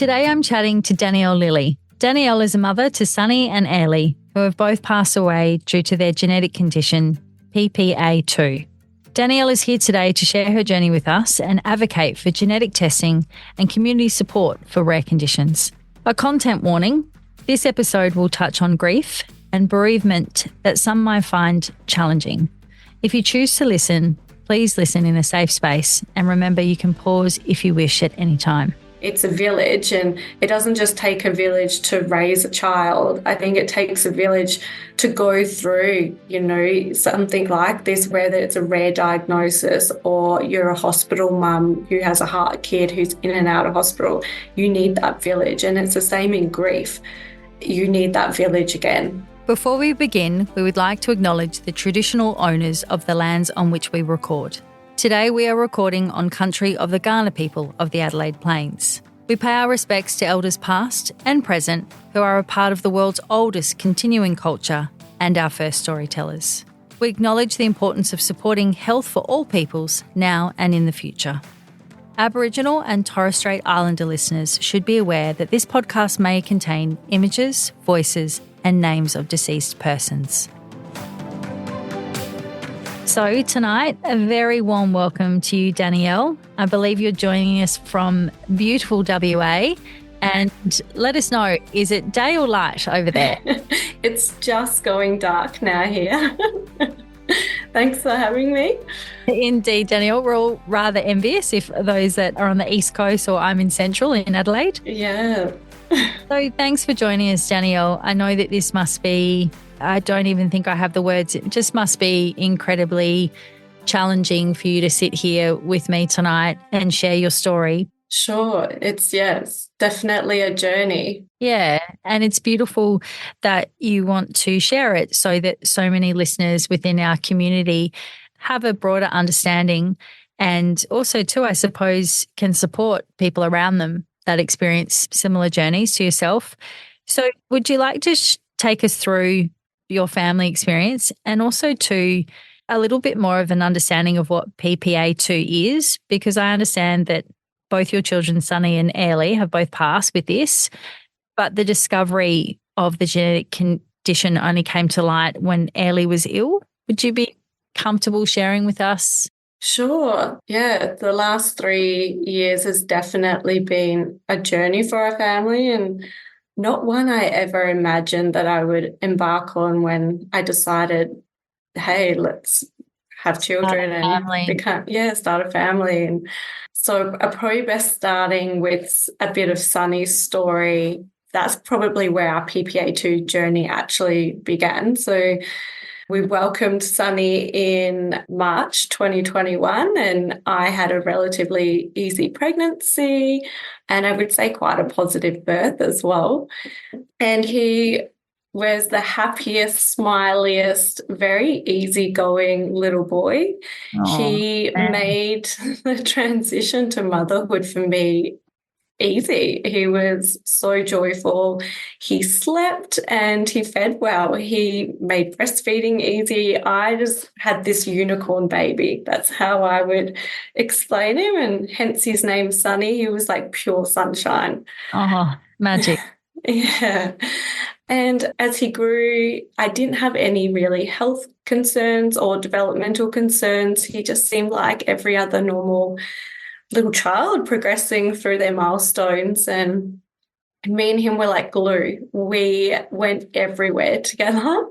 Today I'm chatting to Danielle Lilly. Danielle is a mother to Sonny and Airlie, who have both passed away due to their genetic condition, PPA2. Danielle is here today to share her journey with us and advocate for genetic testing and community support for rare conditions. A content warning, this episode will touch on grief and bereavement that some might find challenging. If you choose to listen, please listen in a safe space and remember you can pause if you wish at any time. It's a village, and it doesn't just take a village to raise a child. I think it takes a village to go through, something like this, whether it's a rare diagnosis or you're a hospital mum who has a heart kid who's in and out of hospital. You need that village, and it's the same in grief. You need that village again. Before we begin, we would like to acknowledge the traditional owners of the lands on which we record. Today we are recording on country of the Kaurna people of the Adelaide Plains. We pay our respects to elders past and present who are a part of the world's oldest continuing culture and our first storytellers. We acknowledge the importance of supporting health for all peoples now and in the future. Aboriginal and Torres Strait Islander listeners should be aware that this podcast may contain images, voices and names of deceased persons. So tonight, a very warm welcome to you, Danielle. I believe you're joining us from beautiful WA. And let us know, is it day or light over there? It's just going dark now here. Thanks for having me. Indeed, Danielle. We're all rather envious if those that are on the East Coast or I'm in Central in Adelaide. Yeah. So thanks for joining us, Danielle. I know that this must be, I don't even think I have the words, it just must be incredibly challenging for you to sit here with me tonight and share your story. Sure. It's definitely a journey. Yeah. And it's beautiful that you want to share it so that so many listeners within our community have a broader understanding and also too, I suppose, can support people around them that experience similar journeys to yourself. So would you like to take us through your family experience and also to a little bit more of an understanding of what PPA2 is? Because I understand that both your children, Sonny and Airlie, have both passed with this, but the discovery of the genetic condition only came to light when Airlie was ill. Would you be comfortable sharing with us? Sure. Yeah, the last 3 years has definitely been a journey for our family, and not one I ever imagined that I would embark on when I decided, hey, let's have children and start a family. And so I'm probably best starting with a bit of Sonny's story. That's probably where our PPA2 journey actually began. So we welcomed Sonny in March 2021, and I had a relatively easy pregnancy and I would say quite a positive birth as well. And he was the happiest, smiliest, very easygoing little boy. He made the transition to motherhood for me easy. He was so joyful. He slept and he fed well. He made breastfeeding easy. I just had this unicorn baby. That's how I would explain him, and hence his name, Sonny. He was like pure sunshine. Oh, magic. Yeah. And as he grew, I didn't have any really health concerns or developmental concerns. He just seemed like every other normal little child progressing through their milestones, and me and him were like glue. We went everywhere together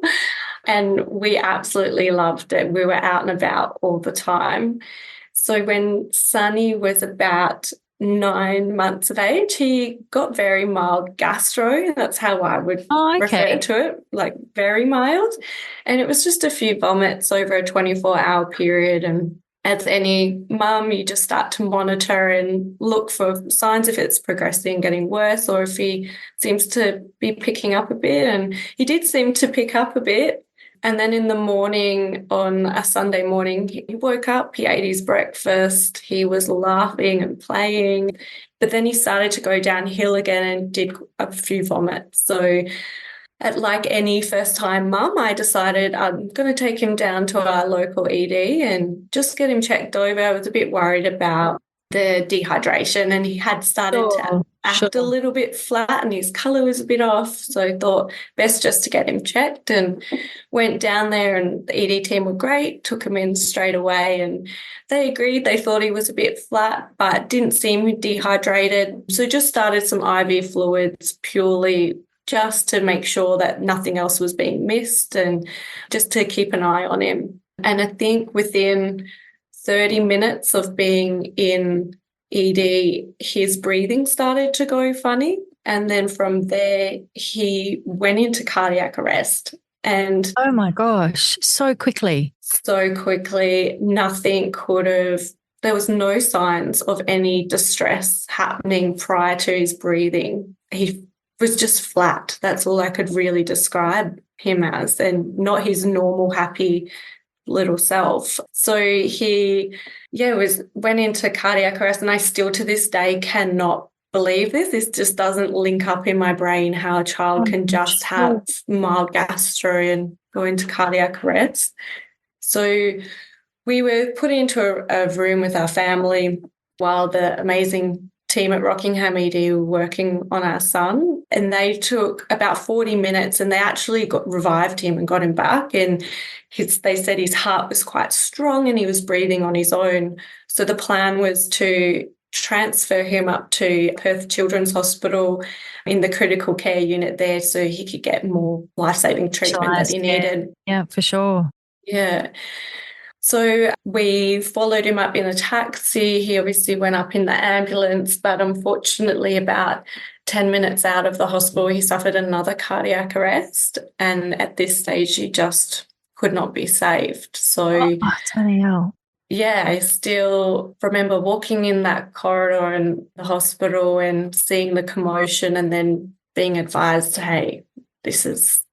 and we absolutely loved it. We were out and about all the time. So when Sonny was about 9 months of age, he got very mild gastro. That's how I would refer to it, like very mild. And it was just a few vomits over a 24-hour period. And as any mum, you just start to monitor and look for signs if it's progressing, getting worse, or if he seems to be picking up a bit. And he did seem to pick up a bit. And then in the morning, on a Sunday morning, he woke up, he ate his breakfast, he was laughing and playing, but then he started to go downhill again and did a few vomits. So like any first-time mum, I decided I'm going to take him down to our local ED and just get him checked over. I was a bit worried about the dehydration, and he had started to act a little bit flat and his colour was a bit off. So I thought best just to get him checked, and went down there, and the ED team were great, took him in straight away, and they agreed. They thought he was a bit flat but didn't seem dehydrated. So just started some IV fluids purely just to make sure that nothing else was being missed and just to keep an eye on him. And I think within 30 minutes of being in ED, his breathing started to go funny. And then from there, he went into cardiac arrest. And oh my gosh, so quickly. So quickly, nothing could have, there was no signs of any distress happening prior to his breathing. He was just flat. That's all I could really describe him as, and not his normal happy little self. So he went into cardiac arrest, and I still to this day cannot believe this. This just doesn't link up in my brain, how a child can just have mild gastro and go into cardiac arrest. So we were put into a room with our family while the amazing team at Rockingham ED were working on our son, and they took about 40 minutes and they actually revived him and got him back. And they said his heart was quite strong and he was breathing on his own. So the plan was to transfer him up to Perth Children's Hospital in the critical care unit there so he could get more life-saving treatment that he needed. Yeah, for sure. Yeah. So we followed him up in a taxi. He obviously went up in the ambulance, but unfortunately about 10 minutes out of the hospital, he suffered another cardiac arrest. And at this stage, he just could not be saved. So, Sonny, yeah, I still remember walking in that corridor in the hospital and seeing the commotion and then being advised, hey, this is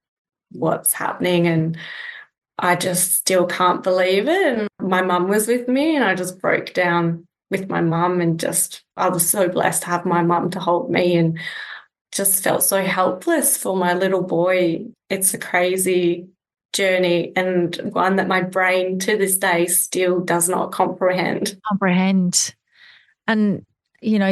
what's happening. And I just still can't believe it. And my mum was with me, and I just broke down with my mum, and I was so blessed to have my mum to hold me, and just felt so helpless for my little boy. It's a crazy journey, and one that my brain to this day still does not comprehend. And,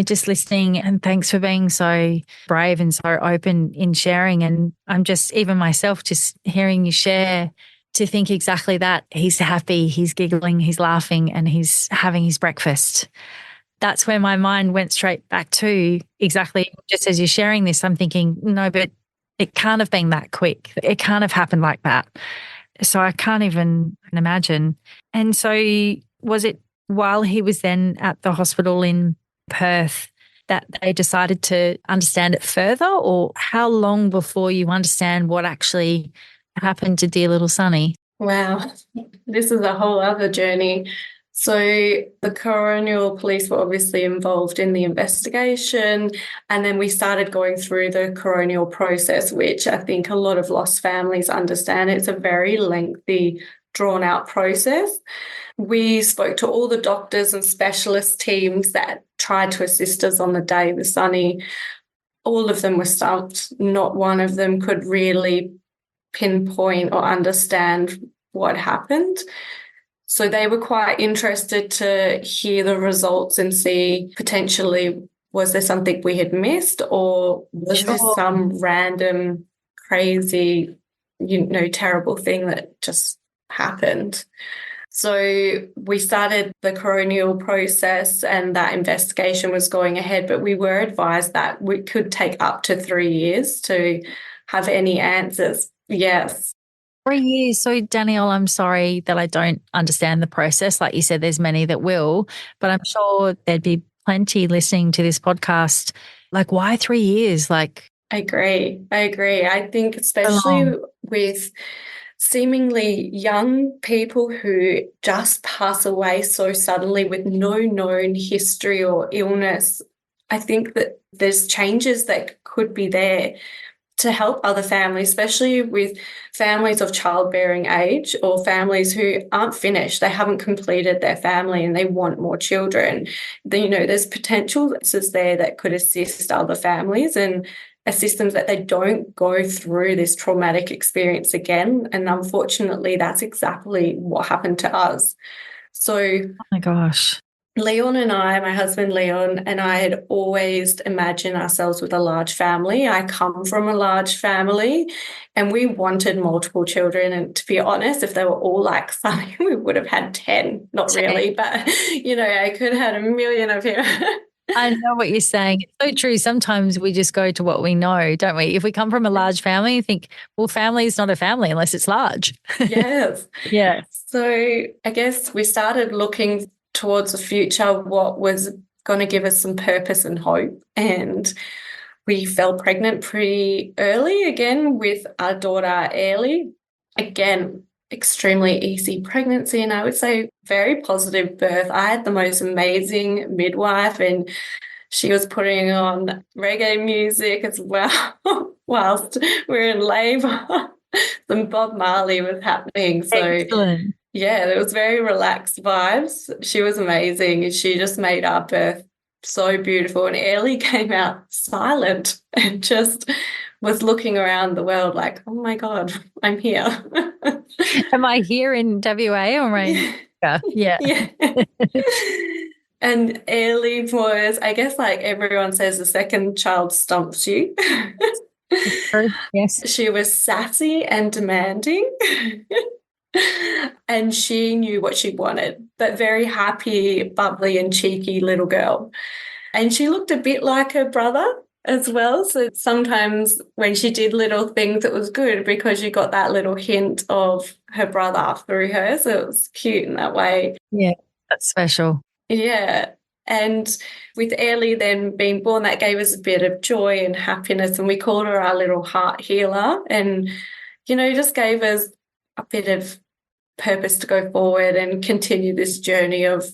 just listening, and thanks for being so brave and so open in sharing. And I'm just, even myself, just hearing you share, to think exactly that. He's happy, he's giggling, he's laughing, and he's having his breakfast. That's where my mind went straight back to exactly, just as you're sharing this, I'm thinking, no, but it can't have been that quick. It can't have happened like that. So I can't even imagine. And so was it while he was then at the hospital in Perth that they decided to understand it further, or how long before you understand what actually happened to dear little Sonny? Wow, this is a whole other journey. So the coronial police were obviously involved in the investigation, and then we started going through the coronial process, which I think a lot of lost families understand. It's a very lengthy, drawn-out process. We spoke to all the doctors and specialist teams that tried to assist us on the day with Sonny. All of them were stumped. Not one of them could really pinpoint or understand what happened. So they were quite interested to hear the results and see potentially, was there something we had missed, or was this some random, crazy, terrible thing that just happened? So we started the coronial process, and that investigation was going ahead, but we were advised that we could take up to 3 years to have any answers. Yes. 3 years. So, Danielle, I'm sorry that I don't understand the process. Like you said, there's many that will, but I'm sure there'd be plenty listening to this podcast. Like, why 3 years? I agree. I think especially with seemingly young people who just pass away so suddenly with no known history or illness, I think that there's changes that could be there to help other families, especially with families of childbearing age or families who aren't finished. They haven't completed their family and they want more children. There's potential there that could assist other families and assist them that they don't go through this traumatic experience again. And unfortunately, that's exactly what happened to us. So, oh my gosh. Leon and I, my husband Leon and I, had always imagined ourselves with a large family. I come from a large family and we wanted multiple children. And to be honest, if they were all like Sonny, we would have had 10. Not really, but, I could have had a million of him. I know what you're saying. It's so true. Sometimes we just go to what we know, don't we? If we come from a large family, you think, well, family is not a family unless it's large. Yes. Yeah. So I guess we started looking towards the future, what was going to give us some purpose and hope. And we fell pregnant pretty early again with our daughter, Airlie. Again, extremely easy pregnancy, and I would say very positive birth. I had the most amazing midwife, and she was putting on reggae music as well whilst we were in labour. Some Bob Marley was happening. So Excellent. yeah, it was very relaxed vibes. She was amazing. She just made our birth so beautiful. And Airlie came out silent and just was looking around the world like, oh my God, I'm here. Am I here in WA or am I? Yeah. Yeah. And Airlie was, I guess, like everyone says, the second child stumps you. Yes. She was sassy and demanding. And she knew what she wanted, but very happy, bubbly, and cheeky little girl. And she looked a bit like her brother as well. So sometimes when she did little things, it was good because you got that little hint of her brother through her. So it was cute in that way. Yeah, that's special. Yeah. And with Airlie then being born, that gave us a bit of joy and happiness. And we called her our little heart healer. And, just gave us a bit of purpose to go forward and continue this journey of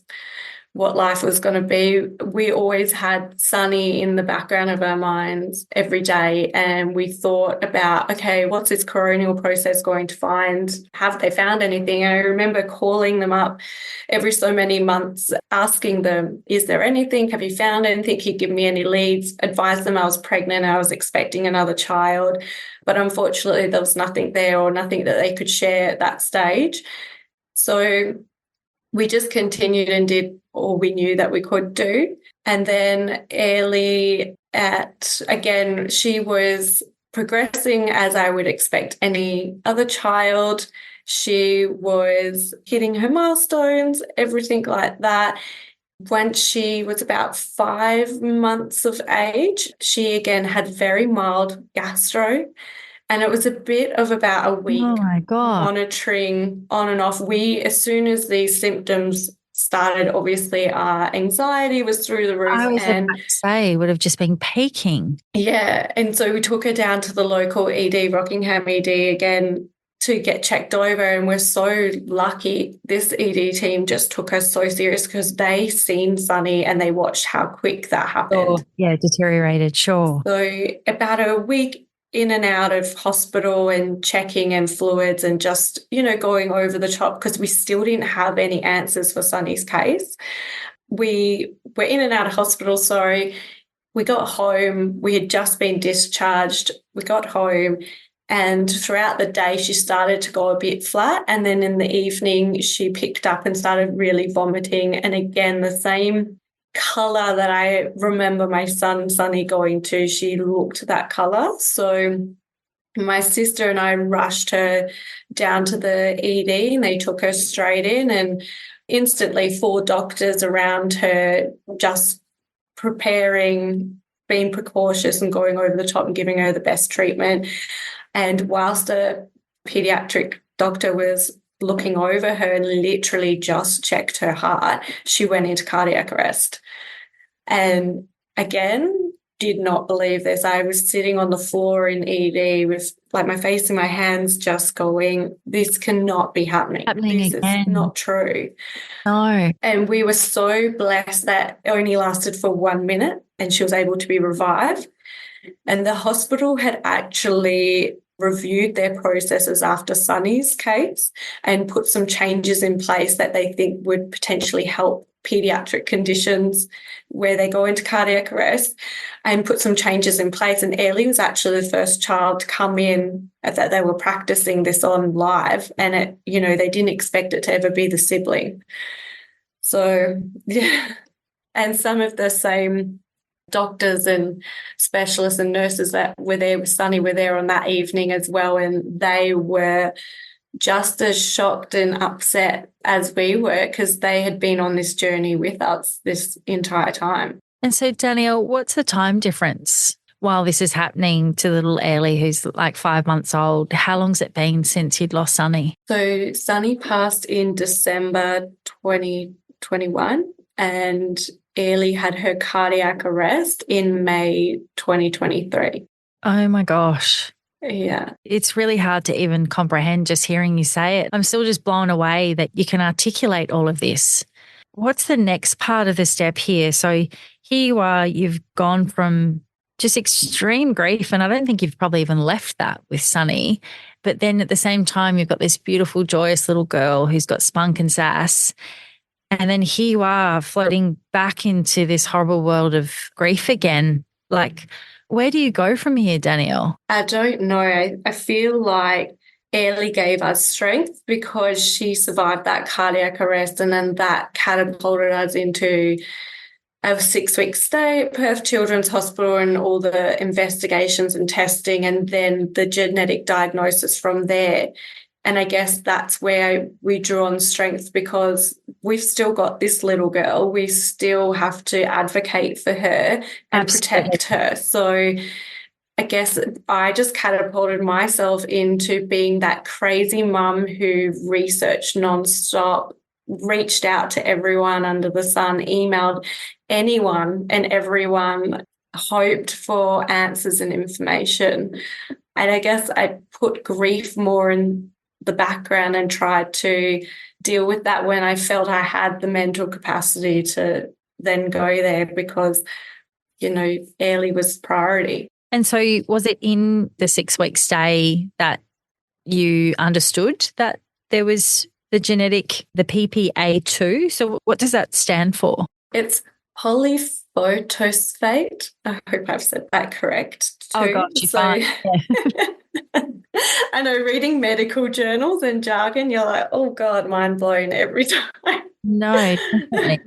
what life was going to be. We always had Sonny in the background of our minds every day, and we thought about, okay, what's this coronial process going to find? Have they found anything? And I remember calling them up every so many months, asking them, is there anything? Have you found anything? He'd give me any leads, advise them I was pregnant, I was expecting another child. But unfortunately, there was nothing there or nothing that they could share at that stage. So we just continued and did all we knew that we could do. And then Airlie, again, she was progressing as I would expect any other child. She was hitting her milestones, everything like that. Once she was about 5 months of age, she again had very mild gastro. And it was a bit of about a week Oh my God. monitoring on and off. As soon as these symptoms started, obviously our anxiety was through the roof. I was about to say, would have just been peaking. Yeah. And so we took her down to the local ED, Rockingham ED, again to get checked over. And we're so lucky. This ED team just took us so serious because they seen Sonny and they watched how quick that happened. Oh, yeah, deteriorated, sure. So about a week in and out of hospital and checking and fluids and just, going over the top because we still didn't have any answers for Sonny's case. We were in and out of hospital, sorry. We got home. We had just been discharged. We got home and throughout the day she started to go a bit flat, and then in the evening she picked up and started really vomiting, and again the same colour that I remember my son Sonny going to, she looked that colour. So my sister and I rushed her down to the ED and they took her straight in, and instantly 4 doctors around her just preparing, being precautious and going over the top and giving her the best treatment. And whilst a paediatric doctor was looking over her and literally just checked her heart, she went into cardiac arrest. And again, did not believe this. I was sitting on the floor in ED with like my face in my hands just going, this cannot be happening. This again. is not true. No. And we were so blessed that it only lasted for 1 minute and she was able to be revived. And the hospital had actually reviewed their processes after Sonny's case and put some changes in place that they think would potentially help pediatric conditions where they go into cardiac arrest, and put some changes in place. And Airlie was actually the first child to come in that they were practicing this on live, and they didn't expect it to ever be the sibling. So, yeah. And some of the same doctors and specialists and nurses that were there with Sonny were there on that evening as well. And they were just as shocked and upset as we were because they had been on this journey with us this entire time. And so, Danielle, what's the time difference while this is happening to little Airlie, who's like 5 months old? How long's it been since you'd lost Sonny? So Sonny passed in December 2021 and Airlie had her cardiac arrest in May 2023. Oh my gosh. Yeah. It's really hard to even comprehend just hearing you say it. I'm still just blown away that you can articulate all of this. What's the next part of the step here? So here you are, you've gone from just extreme grief, and I don't think you've probably even left that with Sonny. But then at the same time, you've got this beautiful, joyous little girl who's got spunk and sass. And then here you are floating back into this horrible world of grief again. Like, where do you go from here, Danielle? I don't know. I feel like Airlie gave us strength because she survived that cardiac arrest, and then that catapulted us into a 6-week stay at Perth Children's Hospital and all the investigations and testing, and then the genetic diagnosis from there. And I guess that's where we drew on strength because we've still got this little girl. We still have to advocate for her and protect her. So I guess I just catapulted myself into being that crazy mum who researched nonstop, reached out to everyone under the sun, emailed anyone and everyone, hoped for answers and information. And I guess I put grief more in the background and tried to deal with that when I felt I had the mental capacity to then go there because, Airlie was priority. And so was it in the 6-week stay that you understood that there was the PPA2? So what does that stand for? It's polyphosphate. I hope I've said that correct too. Oh, God, you're fine. Yeah. I know reading medical journals and jargon, you're like, oh, God, mind blown every time. No, definitely.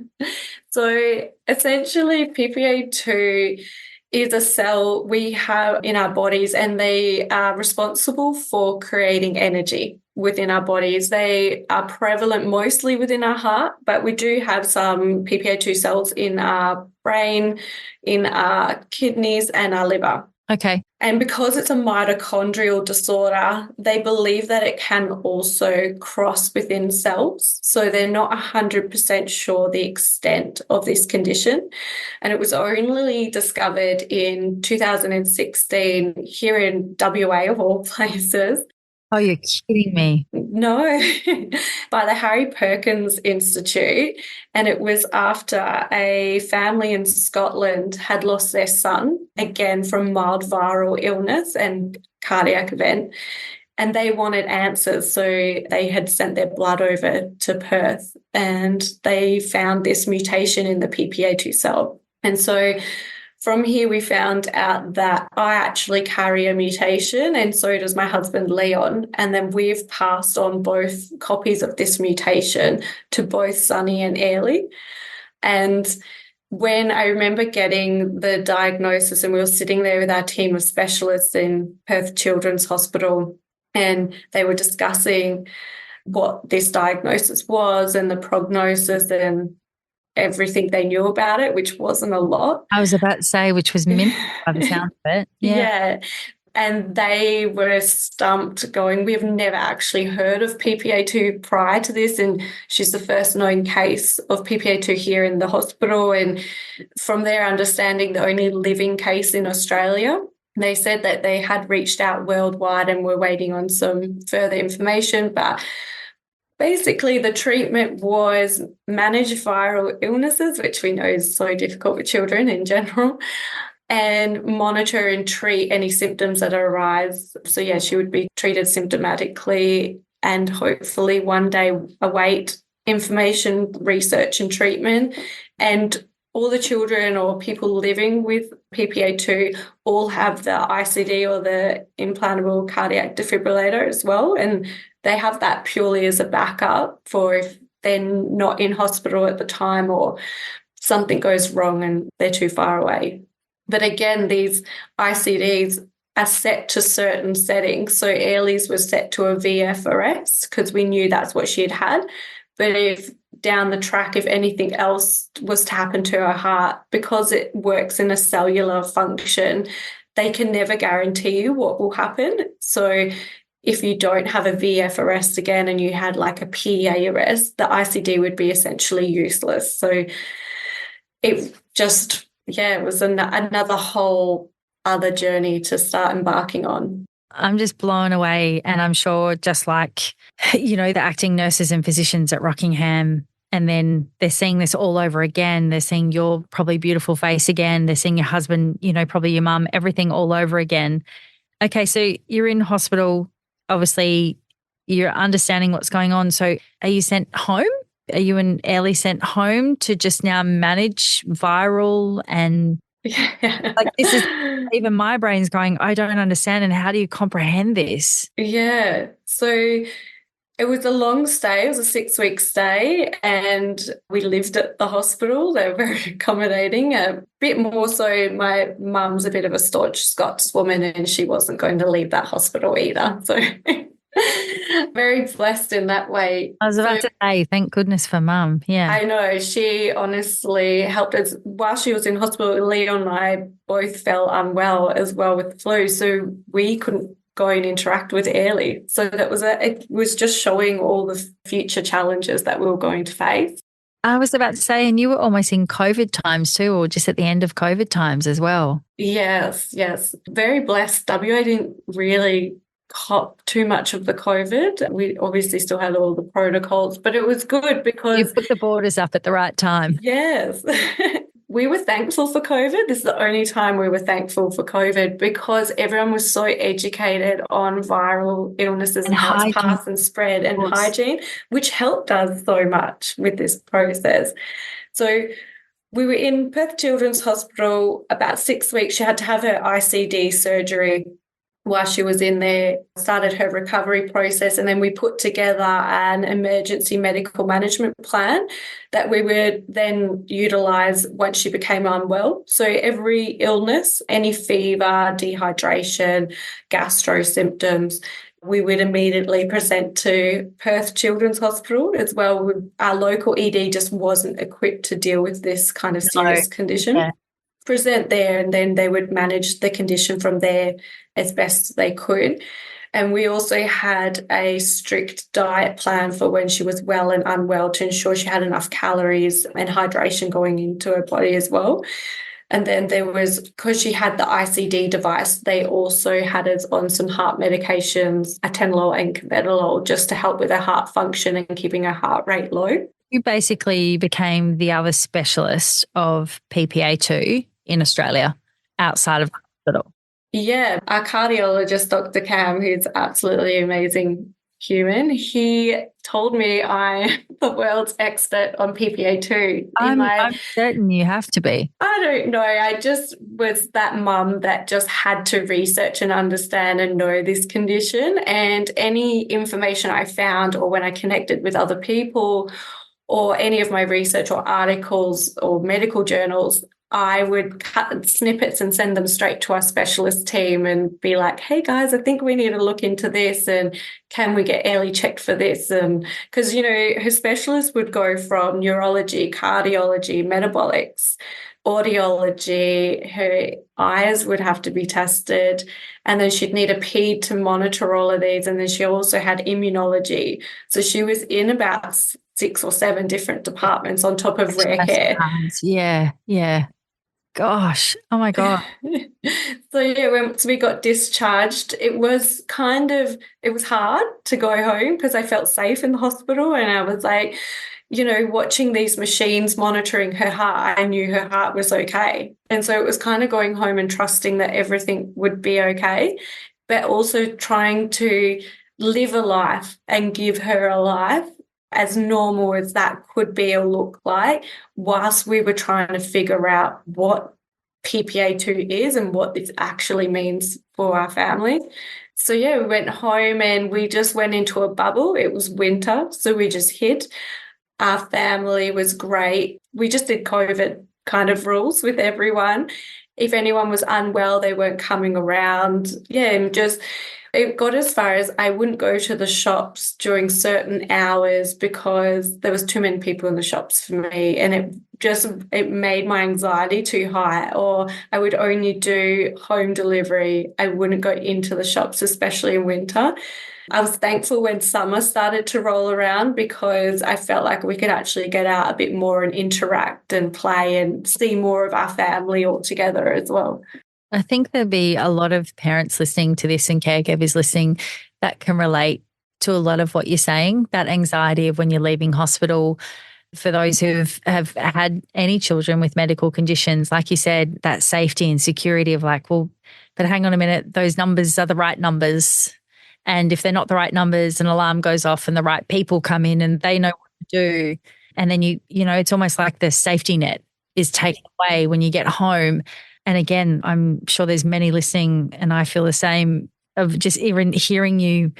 So essentially PPA2 is a cell we have in our bodies, and they are responsible for creating energy within our bodies. They are prevalent mostly within our heart, but we do have some PPA2 cells in our brain, in our kidneys, and our liver. Okay. And because it's a mitochondrial disorder, they believe that it can also cross within cells. So they're not 100% sure the extent of this condition. And it was only discovered in 2016 here in WA, of all places. Oh, you're kidding me. No, by the Harry Perkins Institute. And it was after a family in Scotland had lost their son, again from mild viral illness and cardiac event. And they wanted answers. So they had sent their blood over to Perth and they found this mutation in the PPA2 cell. And so from here, we found out that I actually carry a mutation, and so does my husband, Leon. And then we've passed on both copies of this mutation to both Sonny and Airlie. And when I remember getting the diagnosis, and we were sitting there with our team of specialists in Perth Children's Hospital, and they were discussing what this diagnosis was and the prognosis and everything they knew about it, which wasn't a lot. I was about to say, which was minimal by the sound of it. Yeah. And they were stumped going, we have never actually heard of PPA2 prior to this. And she's the first known case of PPA2 here in the hospital. And from their understanding, the only living case in Australia. They said that they had reached out worldwide and were waiting on some further information, but basically, the treatment was manage viral illnesses, which we know is so difficult with children in general, and monitor and treat any symptoms that arise. So, yeah, she would be treated symptomatically and hopefully one day await information, research and treatment. And all the children or people living with PPA2 all have the ICD or the implantable cardiac defibrillator as well. And they have that purely as a backup for if they're not in hospital at the time or something goes wrong and they're too far away. But again, these ICDs are set to certain settings. So Airlie's was set to a VFRS because we knew that's what she had had. But if down the track, if anything else was to happen to her heart, because it works in a cellular function, they can never guarantee you what will happen. So if you don't have a VF arrest again and you had like a PA arrest, the ICD would be essentially useless. So it just, it was another whole other journey to start embarking on. I'm just blown away. And I'm sure just like, the acting nurses and physicians at Rockingham, and then they're seeing this all over again. They're seeing your probably beautiful face again. They're seeing your husband, probably your mum, everything all over again. Okay, so you're in hospital. Obviously, you're understanding what's going on. So are you sent home? Are you and Airlie sent home to just now manage viral and like this is even my brain's going, I don't understand. And how do you comprehend this? Yeah. So it was a long stay. It was a 6-week stay and we lived at the hospital. They were very accommodating. A bit more so, my mum's a bit of a staunch Scotswoman and she wasn't going to leave that hospital either. So very blessed in that way. I was about to say, thank goodness for mum. Yeah. I know. She honestly helped us. While she was in hospital, Leon and I both fell unwell as well with the flu. So we couldn't go and interact with Airlie. So it was just showing all the future challenges that we were going to face. I was about to say, and you were almost in COVID times too, or just at the end of COVID times as well. Yes. Very blessed. WA didn't really cop too much of the COVID. We obviously still had all the protocols, but it was good because you put the borders up at the right time. Yes. We were thankful for COVID. This is the only time we were thankful for COVID because everyone was so educated on viral illnesses and how it's passed and spread and hygiene, which helped us so much with this process. So we were in Perth Children's Hospital about 6 weeks. She had to have her ICD surgery while she was in there, started her recovery process, and then we put together an emergency medical management plan that we would then utilise once she became unwell. So every illness, any fever, dehydration, gastro symptoms, we would immediately present to Perth Children's Hospital as well. Our local ED just wasn't equipped to deal with this kind of serious condition. Yeah. Present there, and then they would manage the condition from there as best they could. And we also had a strict diet plan for when she was well and unwell to ensure she had enough calories and hydration going into her body as well. And then there was, because she had the ICD device, they also had us on some heart medications, atenolol and carvedilol, just to help with her heart function and keeping her heart rate low. You basically became the other specialist of PPA2 in Australia outside of hospital. Yeah, our cardiologist, Dr. Cam, who's absolutely amazing human, he told me I'm the world's expert on PPA2. I'm certain you have to be. I don't know. I just was that mum that just had to research and understand and know this condition. And any information I found or when I connected with other people or any of my research or articles or medical journals, I would cut snippets and send them straight to our specialist team and be like, hey, guys, I think we need to look into this and can we get Airlie checked for this? And because, her specialist would go from neurology, cardiology, metabolics, audiology, her eyes would have to be tested, and then she'd need a ped to monitor all of these. And then she also had immunology. So she was in about 6 or 7 different departments on top of rare care. Yeah. Gosh, oh my God. So once we got discharged, it was hard to go home because I felt safe in the hospital and I was like, watching these machines monitoring her heart, I knew her heart was okay. And so it was kind of going home and trusting that everything would be okay, but also trying to live a life and give her a life as normal as that could be or look like, whilst we were trying to figure out what PPA2 is and what this actually means for our family. So, we went home and we just went into a bubble. It was winter, so we just hid. Our family was great. We just did COVID kind of rules with everyone. If anyone was unwell, they weren't coming around. Yeah, and just it got as far as I wouldn't go to the shops during certain hours because there was too many people in the shops for me, and it made my anxiety too high. Or I would only do home delivery. I wouldn't go into the shops, especially in winter. I was thankful when summer started to roll around because I felt like we could actually get out a bit more and interact and play and see more of our family all together as well. I think there'll be a lot of parents listening to this and caregivers listening that can relate to a lot of what you're saying, that anxiety of when you're leaving hospital. For those who have had any children with medical conditions, like you said, that safety and security of like, well, but hang on a minute, those numbers are the right numbers. And if they're not the right numbers, an alarm goes off and the right people come in and they know what to do. And then you know, it's almost like the safety net is taken away when you get home. And again, I'm sure there's many listening, and I feel the same, of just even hearing you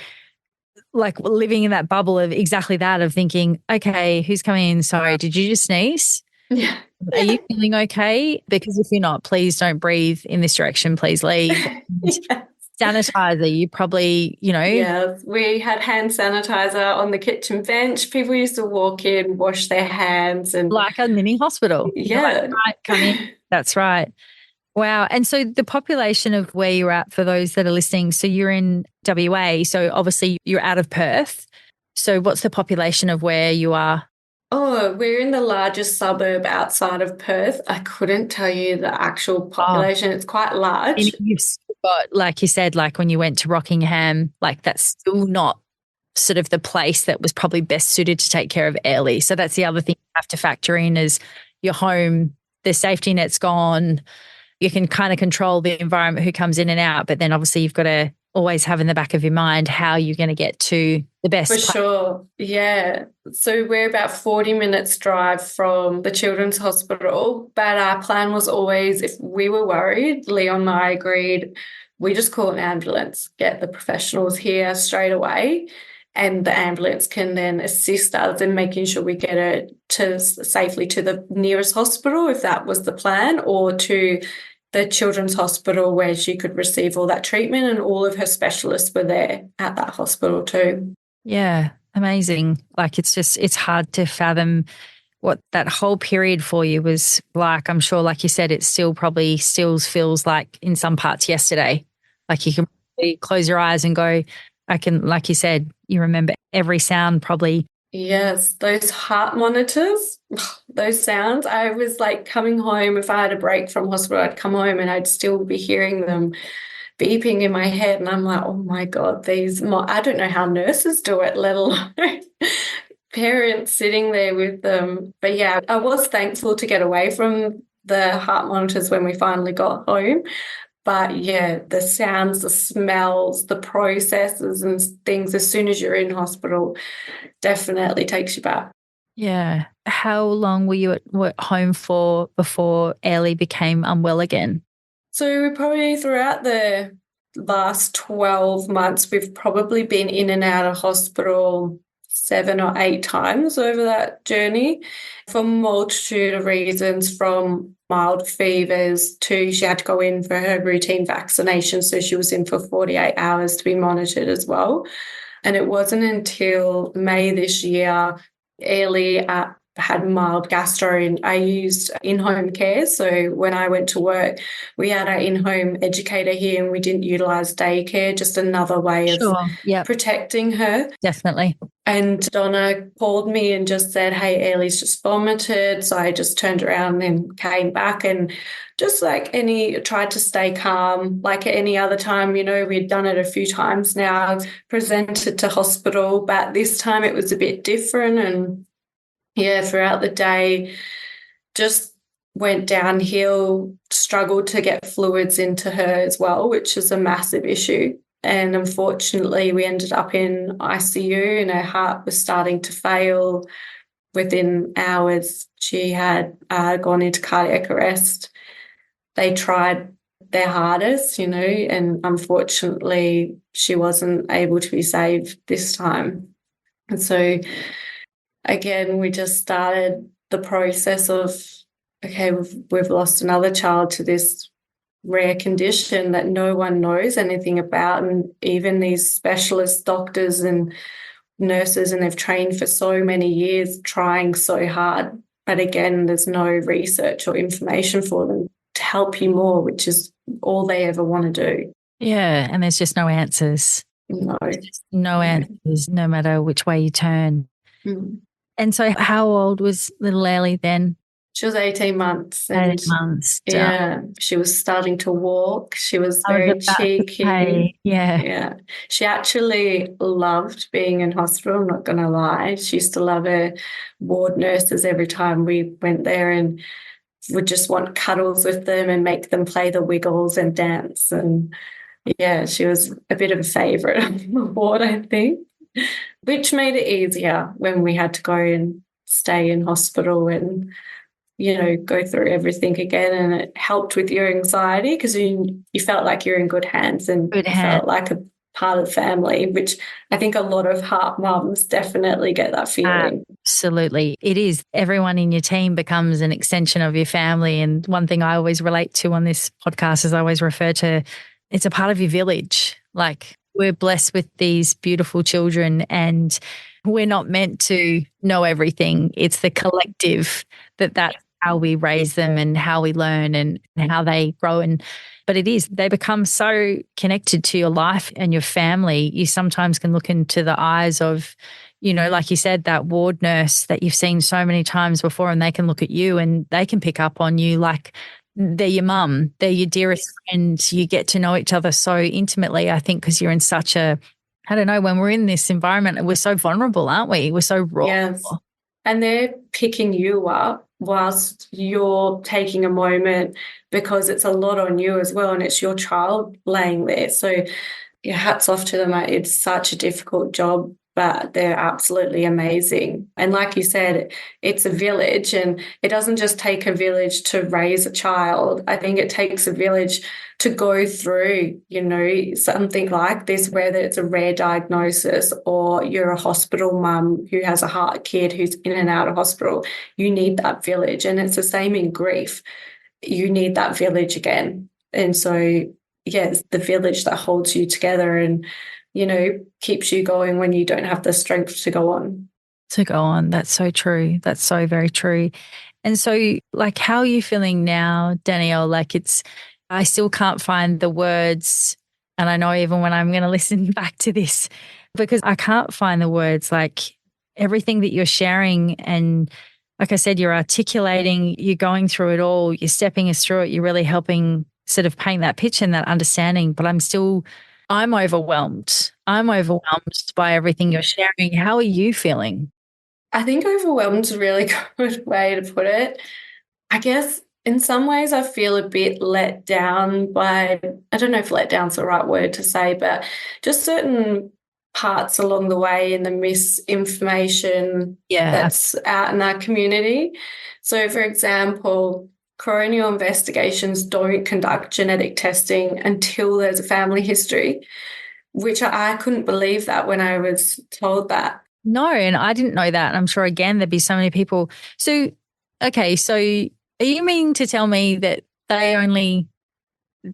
like living in that bubble of exactly that, of thinking, okay, who's coming in? Sorry, did you just sneeze? Yeah. Are you feeling okay? Because if you're not, please don't breathe in this direction. Please leave. Yeah. Sanitizer, you probably, you know. Yes, we had hand sanitizer on the kitchen bench. People used to walk in, wash their hands, and like a mini hospital. yeah. Like, right, come in. That's right. Wow. And so the population of where you're at, for those that are listening, so you're in WA, so obviously you're out of Perth. So what's the population of where you are? Oh, we're in the largest suburb outside of Perth. I couldn't tell you the actual population. It's quite large. And you've still got, like you said, like when you went to Rockingham, like that's still not sort of the place that was probably best suited to take care of Airlie. So that's the other thing you have to factor in is your home, the safety net's gone. You can kind of control the environment who comes in and out, but then obviously you've got to always have in the back of your mind how you're going to get to the best For place. sure. Yeah. So we're about 40 minutes drive from the Children's Hospital, but our plan was always, if we were worried, Leon and I agreed, we just call an ambulance, get the professionals here straight away, and the ambulance can then assist us in making sure we get her safely to the nearest hospital, if that was the plan, or to the Children's Hospital where she could receive all that treatment, and all of her specialists were there at that hospital too. Yeah, amazing. Like it's hard to fathom what that whole period for you was like. I'm sure, like you said, it still probably still feels like in some parts yesterday. Like you can really close your eyes and go, I can, like you said, you remember every sound probably. Yes, those heart monitors, those sounds. I was like coming home, if I had a break from hospital, I'd come home and I'd still be hearing them beeping in my head. And I'm like, oh my God, I don't know how nurses do it, let alone parents sitting there with them. But yeah, I was thankful to get away from the heart monitors when we finally got home. But yeah, the sounds, the smells, the processes and things as soon as you're in hospital definitely takes you back. Yeah. How long were you at home for before Airlie became unwell again? So we probably throughout the last 12 months, we've probably been in and out of hospital 7 or 8 times over that journey for a multitude of reasons, from mild fevers to she had to go in for her routine vaccination. So she was in for 48 hours to be monitored as well. And it wasn't until May this year, Airlie had mild gastro, and I used in-home care. So when I went to work, we had our in-home educator here and we didn't utilise daycare, just another way of protecting her. Definitely. And Donna called me and just said, hey, Airlie's just vomited. So I just turned around and came back and just tried to stay calm like any other time. We'd done it a few times now, presented to hospital, but this time it was a bit different. And yeah, throughout the day, just went downhill, struggled to get fluids into her as well, which is a massive issue. And unfortunately, we ended up in ICU and her heart was starting to fail. Within hours, she had gone into cardiac arrest. They tried their hardest, and unfortunately, she wasn't able to be saved this time. And so again, we just started the process of, okay, we've lost another child to this rare condition that no one knows anything about, and even these specialist doctors and nurses, and they've trained for so many years trying so hard, but again, there's no research or information for them to help you more, which is all they ever want to do. Yeah, and there's just no answers. No. No answers, no matter which way you turn. Mm. And so how old was little Airlie then? She was 18 months. 18 months. Yeah, she was starting to walk. She was very cheeky. Yeah. Yeah. She actually loved being in hospital, I'm not going to lie. She used to love her ward nurses every time we went there, and would just want cuddles with them and make them play the wiggles and dance. And yeah, she was a bit of a favourite of the ward, I think, which made it easier when we had to go and stay in hospital and, you know, go through everything again. And it helped with your anxiety because you felt like you're in good hands and felt like a part of the family, which I think a lot of heart mums definitely get that feeling. Absolutely. It is. Everyone in your team becomes an extension of your family. And one thing I always relate to on this podcast is I always refer to it's a part of your village. Like, we're blessed with these beautiful children and we're not meant to know everything. It's the collective that's how we raise them and how we learn and how they grow. But it is, they become so connected to your life and your family. You sometimes can look into the eyes of, you know, like you said, that ward nurse that you've seen so many times before, and they can look at you and they can pick up on you like they're your mum, they're your dearest friend. You get to know each other so intimately, I think, because you're in such a, I don't know, when we're in this environment, we're so vulnerable, aren't we? We're so raw. Yes. And they're picking you up whilst you're taking a moment because it's a lot on you as well, and it's your child laying there. So yeah, hats off to them. It's such a difficult job, but they're absolutely amazing. And like you said, it's a village, and it doesn't just take a village to raise a child. I think it takes a village to go through, you know, something like this, whether it's a rare diagnosis or you're a hospital mum who has a heart kid who's in and out of hospital. You need that village. And it's the same in grief. You need that village again. And so, yeah, it's the village that holds you together and, you know, keeps you going when you don't have the strength to go on. That's so true. That's so very true. And so, like, how are you feeling now, Danielle? Like, I still can't find the words. And I know even when I'm going to listen back to this, because I can't find the words, like everything that you're sharing. And like I said, you're articulating, you're going through it all, you're stepping us through it, you're really helping sort of paint that picture and that understanding. But I'm overwhelmed. I'm overwhelmed by everything you're sharing. How are you feeling? I think overwhelmed is a really good way to put it. I guess in some ways I feel a bit let down by, I don't know if let down's the right word to say, but just certain parts along the way in the misinformation that's out in our community. So, for example, coronial investigations don't conduct genetic testing until there's a family history, which I couldn't believe that when I was told that. No, and I didn't know that. And I'm sure, again, there'd be so many people. So, okay, so are you meaning to tell me that they only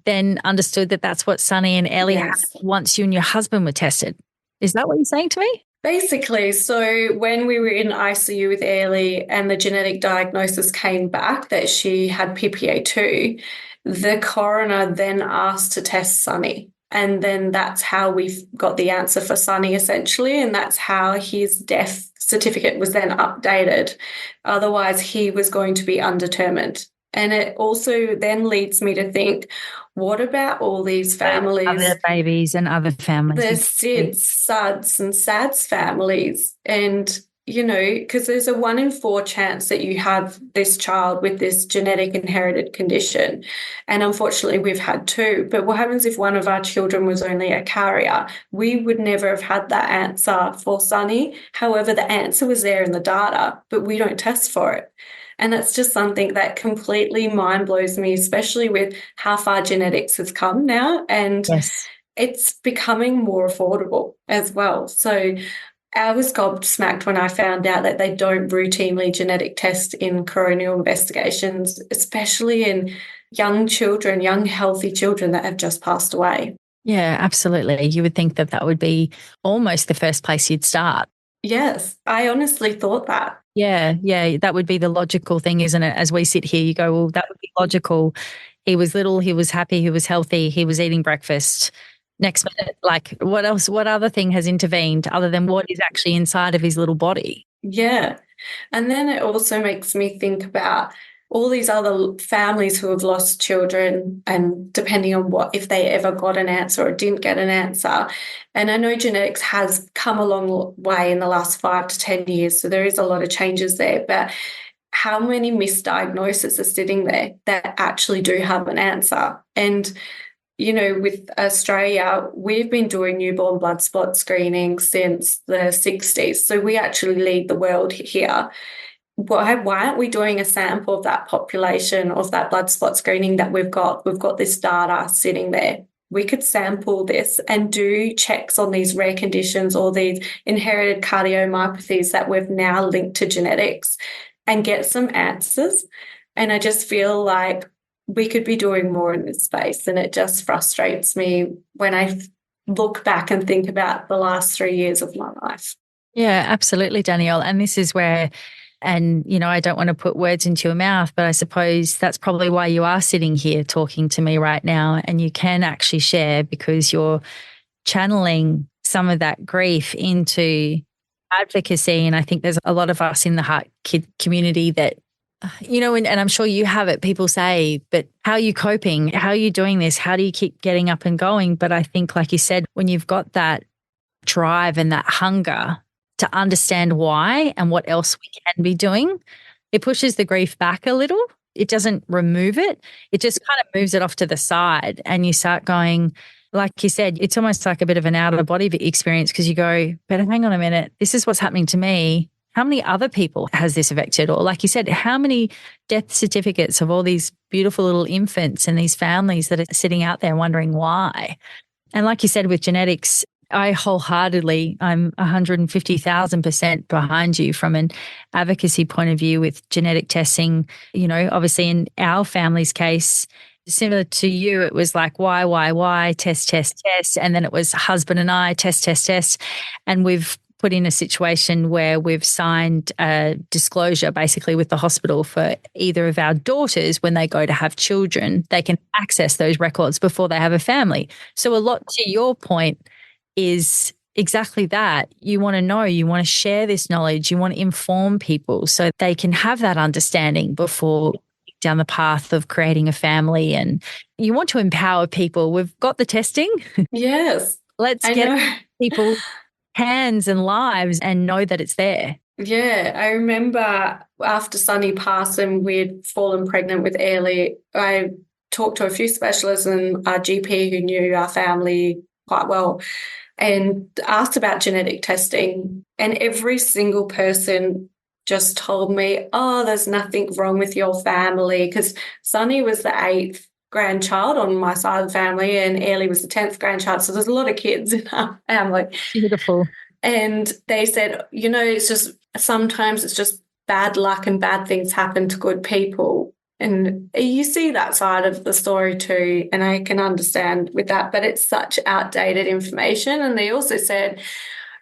then understood that that's what Sonny and Airlie had once you and your husband were tested? Is that what you're saying to me? Basically, so when we were in ICU with Airlie and the genetic diagnosis came back that she had PPA2, the coroner then asked to test Sonny. And then that's how we got the answer for Sonny, essentially, and that's how his death certificate was then updated. Otherwise, he was going to be undetermined. And it also then leads me to think, what about all these families? Other babies and other families. The SIDS, SUDS and SADS families. And, you know, because there's a 1 in 4 chance that you have this child with this genetic inherited condition. And unfortunately, we've had 2. But what happens if one of our children was only a carrier? We would never have had that answer for Sonny. However, the answer was there in the data, but we don't test for it. And that's just something that completely mind blows me, especially with how far genetics has come now. And it's becoming more affordable as well. So I was gobsmacked when I found out that they don't routinely genetic test in coronial investigations, especially in young children, young healthy children that have just passed away. Yeah, absolutely. You would think that that would be almost the first place you'd start. Yes, I honestly thought that. Yeah, yeah, that would be the logical thing, isn't it? As we sit here, you go, well, that would be logical. He was little, he was happy, he was healthy, he was eating breakfast. Next minute, like what else, what other thing has intervened other than what is actually inside of his little body? Yeah. And then it also makes me think about all these other families who have lost children, and depending on what, if they ever got an answer or didn't get an answer. And I know genetics has come a long way in the last 5 to 10 years, so there is a lot of changes there. But how many misdiagnoses are sitting there that actually do have an answer? And with Australia, we've been doing newborn blood spot screening since the 60s. So we actually lead the world here. Why aren't we doing a sample of that population, of that blood spot screening that we've got? We've got this data sitting there. We could sample this and do checks on these rare conditions or these inherited cardiomyopathies that we've now linked to genetics and get some answers. And I just feel like we could be doing more in this space. And it just frustrates me when I look back and think about the last 3 years of my life. Yeah, absolutely, Danielle. And this is where, and, I don't want to put words into your mouth, but I suppose that's probably why you are sitting here talking to me right now. And you can actually share because you're channeling some of that grief into advocacy. And I think there's a lot of us in the Heart Kid community that, and I'm sure you have it. People say, but how are you coping? How are you doing this? How do you keep getting up and going? But I think, like you said, when you've got that drive and that hunger to understand why and what else we can be doing, it pushes the grief back a little. It doesn't remove it. It just kind of moves it off to the side. And you start going, like you said, it's almost like a bit of an out of body experience because you go, but hang on a minute, this is what's happening to me. How many other people has this affected? Or like you said, how many death certificates of all these beautiful little infants and these families that are sitting out there wondering why? And like you said, with genetics, I'm 150,000% behind you from an advocacy point of view with genetic testing. Obviously in our family's case, similar to you, it was like why, test, test, test. And then it was husband and I, test, test, test. And we've put in a situation where we've signed a disclosure basically with the hospital for either of our daughters when they go to have children, they can access those records before they have a family. So a lot to your point is exactly that. You want to know, you want to share this knowledge, you want to inform people so they can have that understanding before down the path of creating a family. And you want to empower people. We've got the testing. Yes. Let's get people hands and lives and know that it's there. Yeah, I remember after Sonny passed and we'd fallen pregnant with Airlie, I talked to a few specialists and our GP who knew our family quite well and asked about genetic testing. And every single person just told me, oh, there's nothing wrong with your family, because Sonny was the 8th grandchild on my side of the family and Airlie was the 10th grandchild. So there's a lot of kids in our family. Beautiful. And they said, it's just sometimes it's just bad luck and bad things happen to good people. And you see that side of the story too, and I can understand with that, but it's such outdated information. And they also said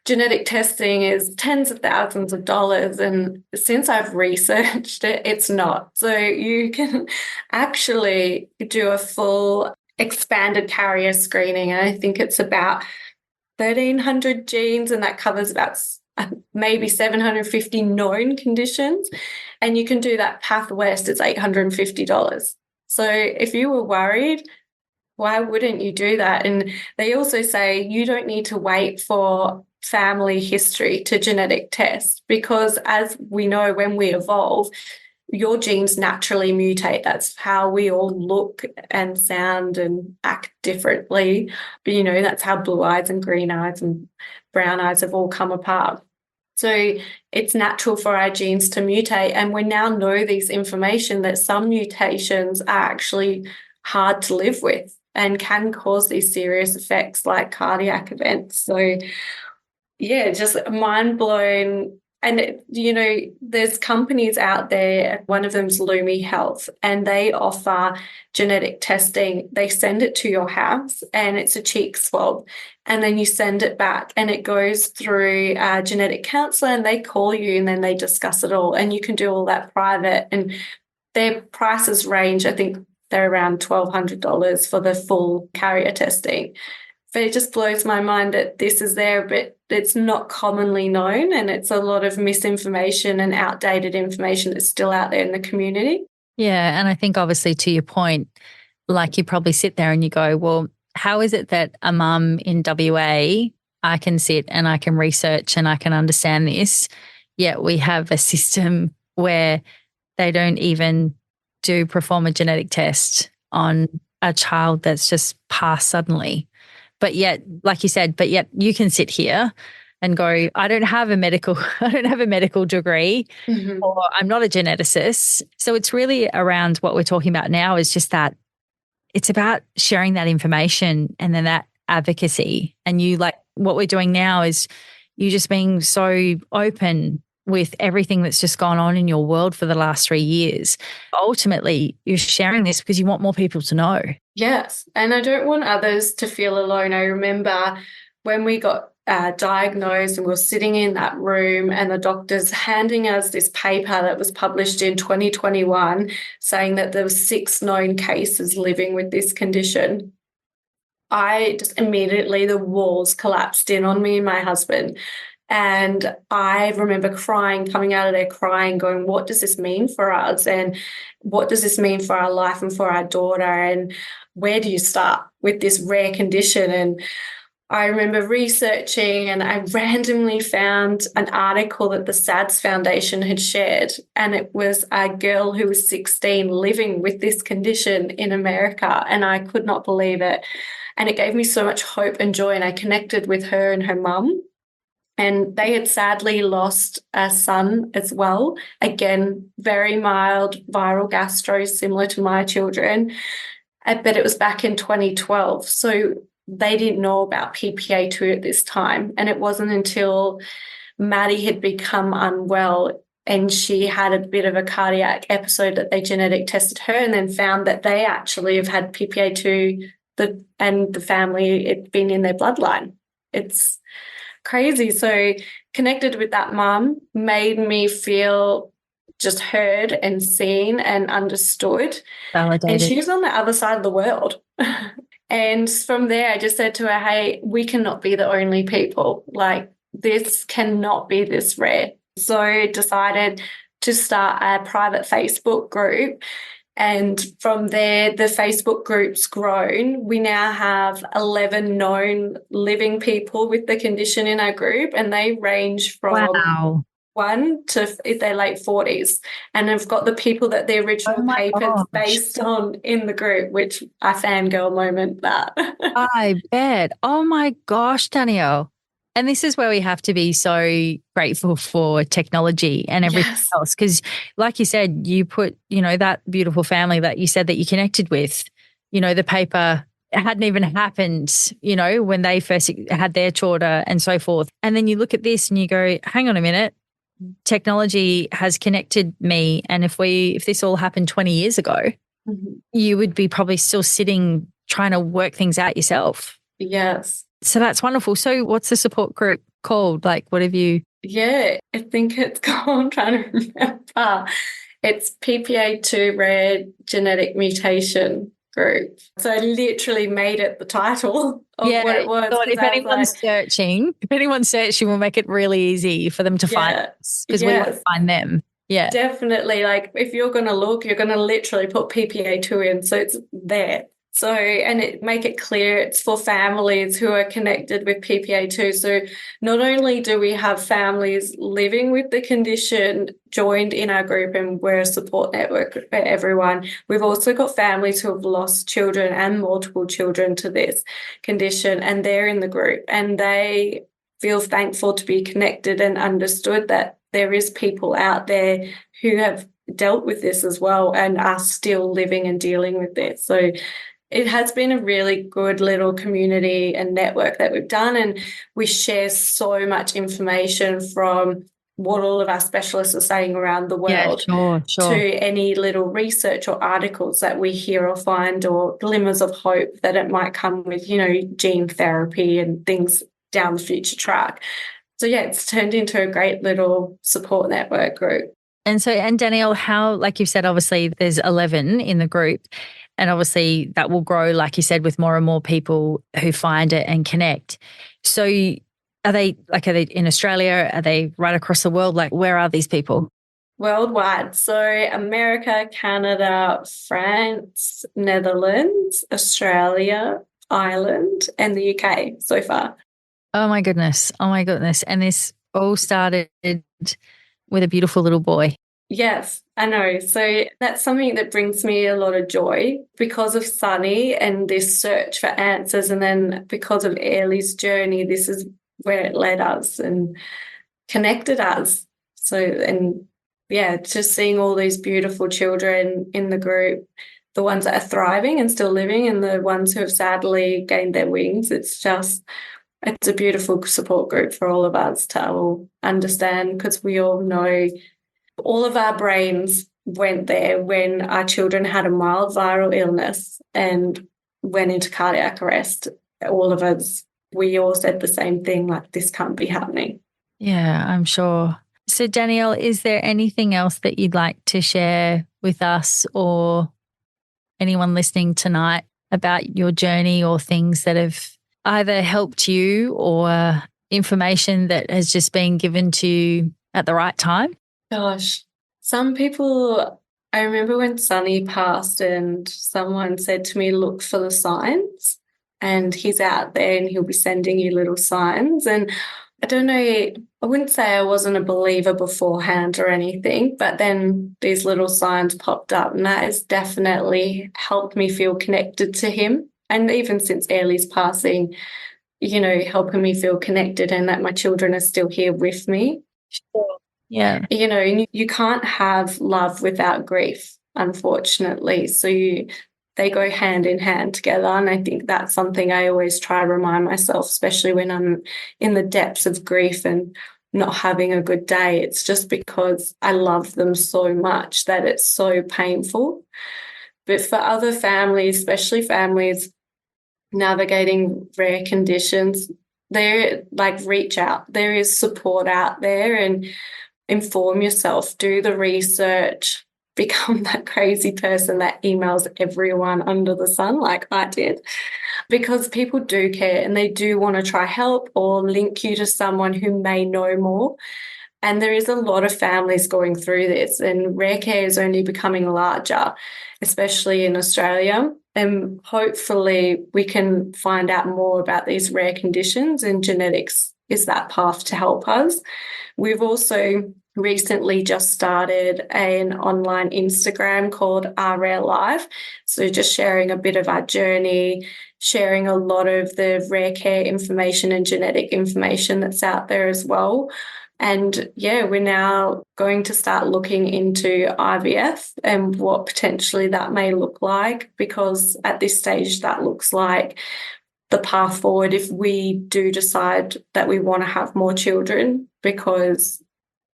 genetic testing is tens of thousands of dollars, and since I've researched it, it's not. So you can actually do a full expanded carrier screening, and I think it's about 1,300 genes, and that covers about maybe 750 known conditions. And you can do that Path West, it's $850. So if you were worried, why wouldn't you do that? And they also say you don't need to wait for family history to genetic test, because as we know, when we evolve, your genes naturally mutate. That's how we all look and sound and act differently. But, that's how blue eyes and green eyes and brown eyes have all come apart. So it's natural for our genes to mutate. And we now know this information that some mutations are actually hard to live with and can cause these serious effects like cardiac events. So yeah, just mind blown. And, there's companies out there, one of them's Lumi Health, and they offer genetic testing. They send it to your house and it's a cheek swab. And then you send it back and it goes through a genetic counselor and they call you and then they discuss it all. And you can do all that private. And their prices range, I think they're around $1,200 for the full carrier testing. But it just blows my mind that this is there, but it's not commonly known, and it's a lot of misinformation and outdated information that's still out there in the community. Yeah. And I think obviously to your point, like you probably sit there and you go, well, how is it that a mum in WA, I can sit and I can research and I can understand this, yet we have a system where they don't even perform a genetic test on a child that's just passed suddenly. But yet, like you said, you can sit here and go, I don't have a medical degree, or I'm not a geneticist. So it's really around what we're talking about now is just that it's about sharing that information and then that advocacy. And you, like what we're doing now is you just being so open with everything that's just gone on in your world for the last 3 years. Ultimately, you're sharing this because you want more people to know. Yes. And I don't want others to feel alone. I remember when we got diagnosed and we were sitting in that room and the doctors handing us this paper that was published in 2021 saying that there were 6 known cases living with this condition. I just immediately, the walls collapsed in on me and my husband. And I remember coming out of there crying, going, what does this mean for us? And what does this mean for our life and for our daughter? And where do you start with this rare condition? And I remember researching and I randomly found an article that the SADS Foundation had shared. And it was a girl who was 16 living with this condition in America. And I could not believe it. And it gave me so much hope and joy. And I connected with her and her mum. And they had sadly lost a son as well. Again, very mild viral gastro, similar to my children. But it was back in 2012. So they didn't know about PPA2 at this time. And it wasn't until Maddie had become unwell and she had a bit of a cardiac episode that they genetic tested her and then found that they actually have had PPA2 and the family, it'd been in their bloodline. It's crazy. So connected with that mum made me feel just heard and seen and understood. Validated. And she was on the other side of the world. And from there, I just said to her, hey, we cannot be the only people. Like, this cannot be this rare. So decided to start a private Facebook group. And from there, the Facebook group's grown. We now have 11 known living people with the condition in our group, and they range from 1 to if they're late 40s. And I've got the people that the original paper's based on in the group, which I fangirl moment that. I bet. Oh my gosh, Danielle. And this is where we have to be so grateful for technology and everything else. Because like you said, you put, that beautiful family that you said that you connected with, the paper hadn't even happened, when they first had their daughter and so forth. And then you look at this and you go, hang on a minute, technology has connected me. And if this all happened 20 years ago, you would be probably still sitting trying to work things out yourself. Yes. So that's wonderful. So what's the support group called? Like, what have you? Yeah, I think it's called, I'm trying to remember. It's PPA2 Rare Genetic Mutation Group. So I literally made it the title of what it was. If anyone's searching, we'll make it really easy for them to find us because we want to find them. Yeah. Definitely. Like, if you're going to look, you're going to literally put PPA2 in. So it's there. So, and make it clear it's for families who are connected with PPA2. So not only do we have families living with the condition joined in our group and we're a support network for everyone, we've also got families who have lost children and multiple children to this condition, and they're in the group and they feel thankful to be connected and understood that there is people out there who have dealt with this as well and are still living and dealing with this. So it has been a really good little community and network that we've done, and we share so much information from what all of our specialists are saying around the world to any little research or articles that we hear or find, or glimmers of hope that it might come with, you know, gene therapy and things down the future track. So, yeah, it's turned into a great little support network group. And Danielle, how, like you've said, obviously there's 11 in the group, and obviously that will grow, like you said, with more and more people who find it and connect. So are they in Australia? Are they right across the world? Like, where are these people? Worldwide. So America, Canada, France, Netherlands, Australia, Ireland, and the UK so far. Oh my goodness. Oh my goodness. And this all started with a beautiful little boy. Yes, I know. So that's something that brings me a lot of joy because of Sonny and this search for answers. And then because of Airlie's journey, this is where it led us and connected us. So, and yeah, just seeing all these beautiful children in the group, the ones that are thriving and still living, and the ones who have sadly gained their wings. It's a beautiful support group for all of us to all understand, because we all know all of our brains went there when our children had a mild viral illness and went into cardiac arrest. All of us, we all said the same thing, like, this can't be happening. Yeah, I'm sure. So, Danielle, is there anything else that you'd like to share with us or anyone listening tonight about your journey, or things that have either helped you or information that has just been given to you at the right time? Gosh, some people, I remember when Sonny passed and someone said to me, look for the signs, and he's out there and he'll be sending you little signs. And I don't know, I wouldn't say I wasn't a believer beforehand or anything, but then these little signs popped up, and that has definitely helped me feel connected to him. And even since Airlie's passing, you know, helping me feel connected and that my children are still here with me. Sure. Yeah. You know, you can't have love without grief, unfortunately. So they go hand in hand together. And I think that's something I always try to remind myself, especially when I'm in the depths of grief and not having a good day. It's just because I love them so much that it's so painful. But for other families, especially families navigating rare conditions, they're like, reach out. There is support out there, and inform yourself, do the research, become that crazy person that emails everyone under the sun like I did, because people do care and they do want to try help or link you to someone who may know more. And there is a lot of families going through this, and rare care is only becoming larger, especially in Australia. And hopefully we can find out more about these rare conditions, and genetics is that path to help us. We've also recently just started an online Instagram called Our Rare Life. So just sharing a bit of our journey, sharing a lot of the rare care information and genetic information that's out there as well. And yeah, we're now going to start looking into IVF and what potentially that may look like, because at this stage that looks like the path forward if we do decide that we want to have more children. Because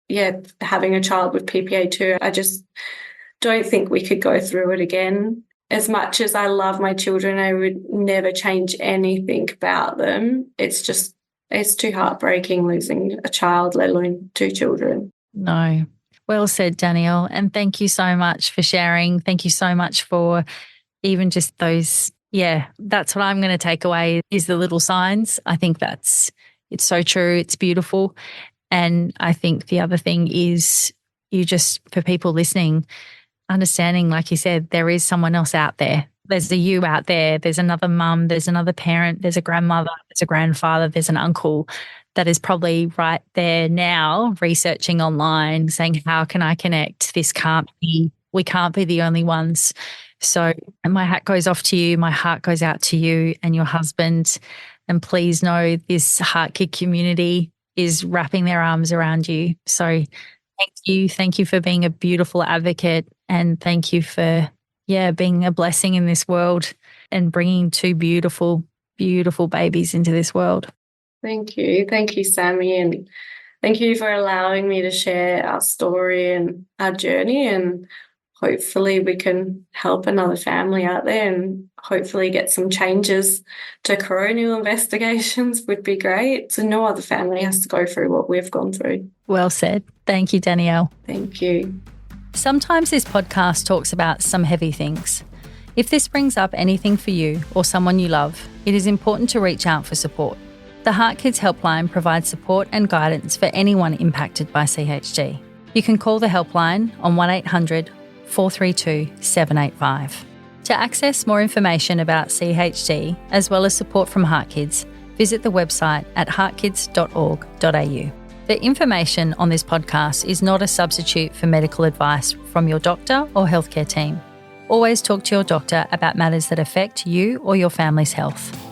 yeah, having a child with PPA2, I just don't think we could go through it again. As much as I love my children, I would never change anything about them. It's too heartbreaking losing a child, let alone two children. No. Well said, Danielle. And thank you so much for sharing. Thank you so much for even just those. Yeah, that's what I'm going to take away, is the little signs. I think it's so true. It's beautiful. And I think the other thing is, you just, for people listening, understanding, like you said, there is someone else out there. There's a you out there. There's another mum. There's another parent. There's a grandmother. There's a grandfather. There's an uncle that is probably right there now researching online, saying, how can I connect? We can't be the only ones. So my hat goes off to you. My heart goes out to you and your husband. And please know this HeartKid community is wrapping their arms around you. So thank you. Thank you for being a beautiful advocate, and thank you for, being a blessing in this world. and bringing two beautiful, beautiful babies into this world. Thank you. Thank you, Sami. And thank you for allowing me to share our story and our journey. And hopefully we can help another family out there and hopefully get some changes to coronial investigations would be great. So no other family has to go through what we've gone through. Well said. Thank you, Danielle. Thank you. Sometimes this podcast talks about some heavy things. If this brings up anything for you or someone you love, it is important to reach out for support. The HeartKids helpline provides support and guidance for anyone impacted by CHD. You can call the helpline on 1800 432 785. To access more information about CHD, as well as support from HeartKids, visit the website at heartkids.org.au. The information on this podcast is not a substitute for medical advice from your doctor or healthcare team. Always talk to your doctor about matters that affect you or your family's health.